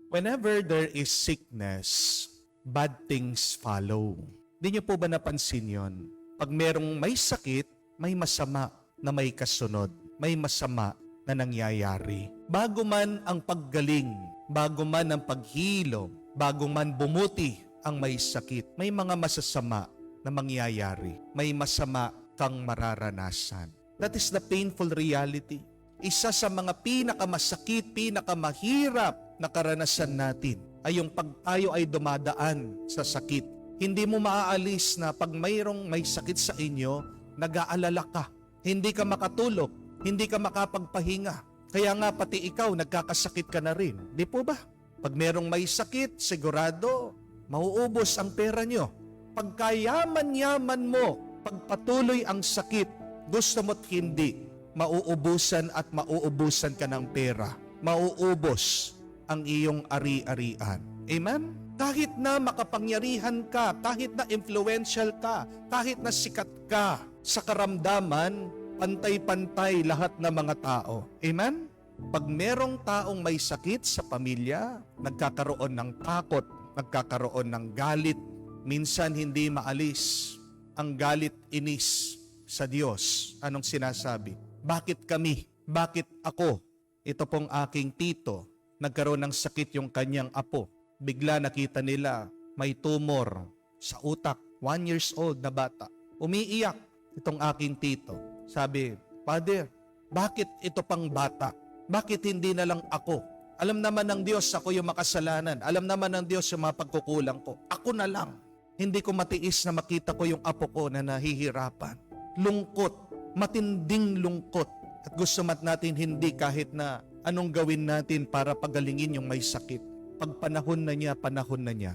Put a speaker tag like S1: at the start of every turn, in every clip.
S1: Whenever there is sickness, bad things follow. Di niyo po ba napansin yon? Pag merong may sakit, may masama na may kasunod. May masama na nangyayari. Bago man ang paggaling, bago man ang paghilom, bago man bumuti ang may sakit, may mga masasama na mangyayari. May masama kang mararanasan. That is the painful reality. Isa sa mga pinakamasakit, pinakamahirap na karanasan natin ay yung pag tayo ay dumadaan sa sakit. Hindi mo maaalis na pag mayroong may sakit sa inyo, nag-aalala ka. Hindi ka makatulog, hindi ka makapagpahinga. Kaya nga pati ikaw, nagkakasakit ka na rin. Di po ba? Pag merong may sakit, sigurado, mauubos ang pera nyo. Pagkayaman-yaman mo, pagpatuloy ang sakit, gusto mo't hindi, mauubusan at mauubusan ka ng pera. Mauubos ang iyong ari-arian. Amen? Kahit na makapangyarihan ka, kahit na influential ka, kahit na sikat ka, sa karamdaman, pantay-pantay lahat ng mga tao. Amen? Pag merong taong may sakit sa pamilya, nagkakaroon ng takot, nagkakaroon ng galit, minsan hindi maalis ang galit inis sa Diyos. Anong sinasabi? Bakit kami? Bakit ako? Ito pong aking tito, nagkaroon ng sakit yung kanyang apo. Bigla nakita nila may tumor sa utak. 1 years old na bata. Umiiyak itong aking tito. Sabi, Father, bakit ito pang bata? Bakit hindi na lang ako? Alam naman ng Diyos ako yung makasalanan. Alam naman ng Diyos yung mga pagkukulang ko. Ako na lang. Hindi ko matiis na makita ko yung apo ko na nahihirapan. Lungkot, matinding lungkot. At gusto natin hindi kahit na anong gawin natin para pagalingin yung may sakit. Pag panahon na niya.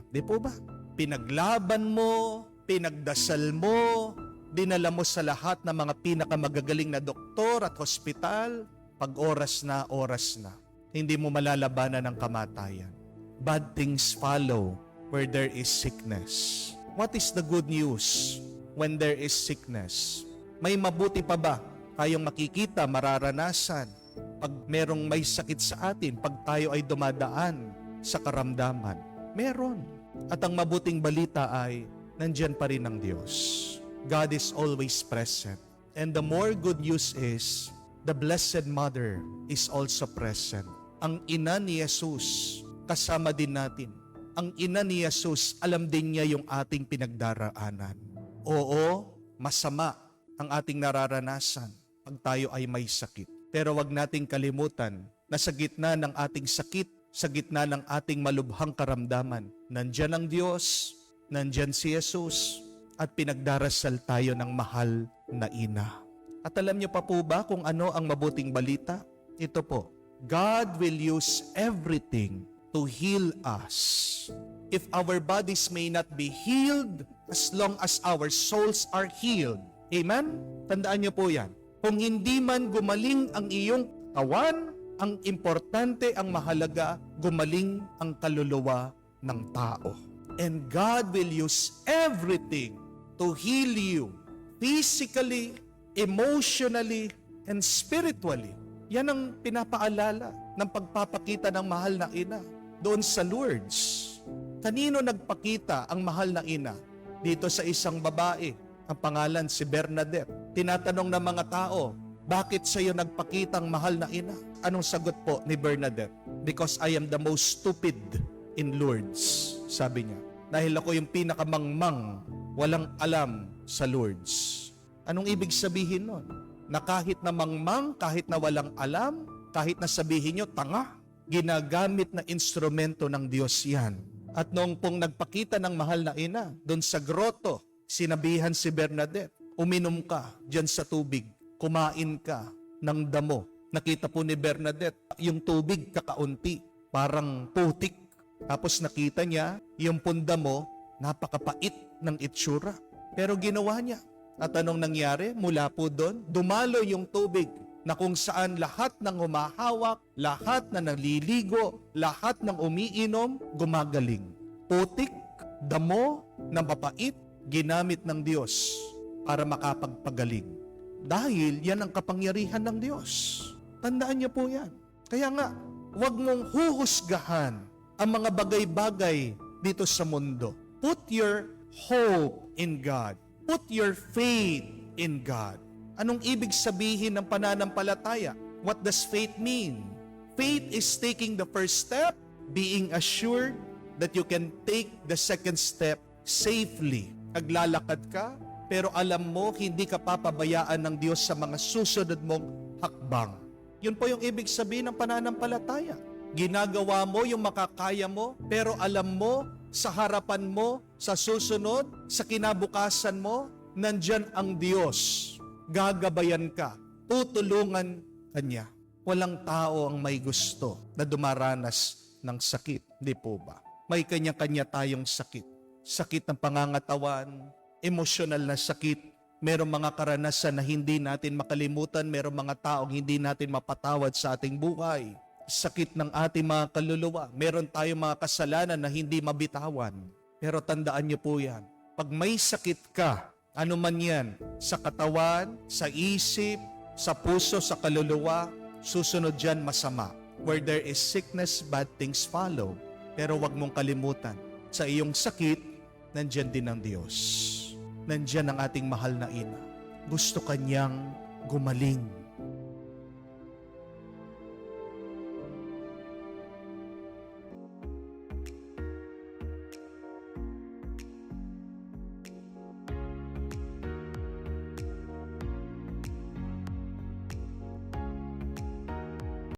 S1: Di po ba? Pinaglaban mo, pinagdasal mo, dinala mo sa lahat ng mga pinakamagagaling na doktor at hospital. Pag oras na, hindi mo malalabanan ng kamatayan. Bad things follow where there is sickness. What is the good news when there is sickness? May mabuti pa ba tayong makikita, mararanasan pag merong may sakit sa atin, pag tayo ay dumadaan sa karamdaman? Meron. At ang mabuting balita ay nandyan pa rin ang Diyos. God is always present. And the more good news is, the Blessed Mother is also present. Ang ina ni Jesus, kasama din natin. Ang ina ni Jesus, alam din niya yung ating pinagdaraanan. Oo, masama ang ating nararanasan pag tayo ay may sakit. Pero wag nating kalimutan na sa gitna ng ating sakit, sa gitna ng ating malubhang karamdaman, nandyan ang Diyos, nandyan si Jesus, at pinagdarasal tayo ng mahal na ina. At alam niyo pa po ba kung ano ang mabuting balita? Ito po, God will use everything to heal us. If our bodies may not be healed, as long as our souls are healed. Amen? Tandaan niyo po yan. Kung hindi man gumaling ang iyong katawan, ang importante, ang mahalaga, gumaling ang kaluluwa ng tao. And God will use everything to heal you physically, emotionally, and spiritually. Yan ang pinapaalala ng pagpapakita ng mahal na ina doon sa Lourdes. Kanino nagpakita ang mahal na ina? Dito sa isang babae, ang pangalan si Bernadette. Tinatanong ng mga tao, bakit sa iyo nagpakita ang mahal na ina? Anong sagot po ni Bernadette? Because I am the most stupid in Lourdes, sabi niya. Dahil ako yung pinakamangmang, walang alam sa Lourdes. Anong ibig sabihin nun? Na kahit na mangmang, kahit na walang alam, kahit na sabihin nyo, tanga, ginagamit na instrumento ng Diyos yan. At noong pong nagpakita ng mahal na ina, doon sa groto, sinabihan si Bernadette, uminom ka dyan sa tubig, kumain ka ng damo. Nakita po ni Bernadette, yung tubig kakaunti, parang putik. Tapos nakita niya, yung pundamo, napakapait ng itsura. Pero ginawa niya. At anong nangyari? Mula po doon, dumalo yung tubig na kung saan lahat ng humahawak, lahat na naliligo, lahat ng umiinom, gumagaling. Putik, damo, na mapait, ginamit ng Diyos para makapagpagaling. Dahil yan ang kapangyarihan ng Diyos. Tandaan niyo po yan. Kaya nga, huwag mong huhusgahan ang mga bagay-bagay dito sa mundo. Put your hope in God. Put your faith in God. Anong ibig sabihin ng pananampalataya? What does faith mean? Faith is taking the first step, being assured that you can take the second step safely. Naglalakad ka, pero alam mo, hindi ka papabayaan ng Diyos sa mga susunod mong hakbang. Yun po yung ibig sabihin ng pananampalataya. Ginagawa mo yung makakaya mo, pero alam mo, sa harapan mo, sa susunod, sa kinabukasan mo, nandyan ang Diyos. Gagabayan ka, tutulungan ka niya. Walang tao ang may gusto na dumaranas ng sakit, di po ba? May kanya-kanya tayong sakit. Sakit ng pangangatawan, emosyonal na sakit, merong mga karanasan na hindi natin makalimutan, merong mga taong hindi natin mapatawad sa ating buhay. Sakit ng ating mga kaluluwa, meron tayong mga kasalanan na hindi mabitawan. Pero tandaan niyo po yan, pag may sakit ka, ano man yan, sa katawan, sa isip, sa puso, sa kaluluwa, susunod dyan masama. Where there is sickness, bad things follow. Pero wag mong kalimutan, sa iyong sakit, nandyan din ang Diyos. Nandyan ang ating mahal na ina. Gusto kanyang gumaling.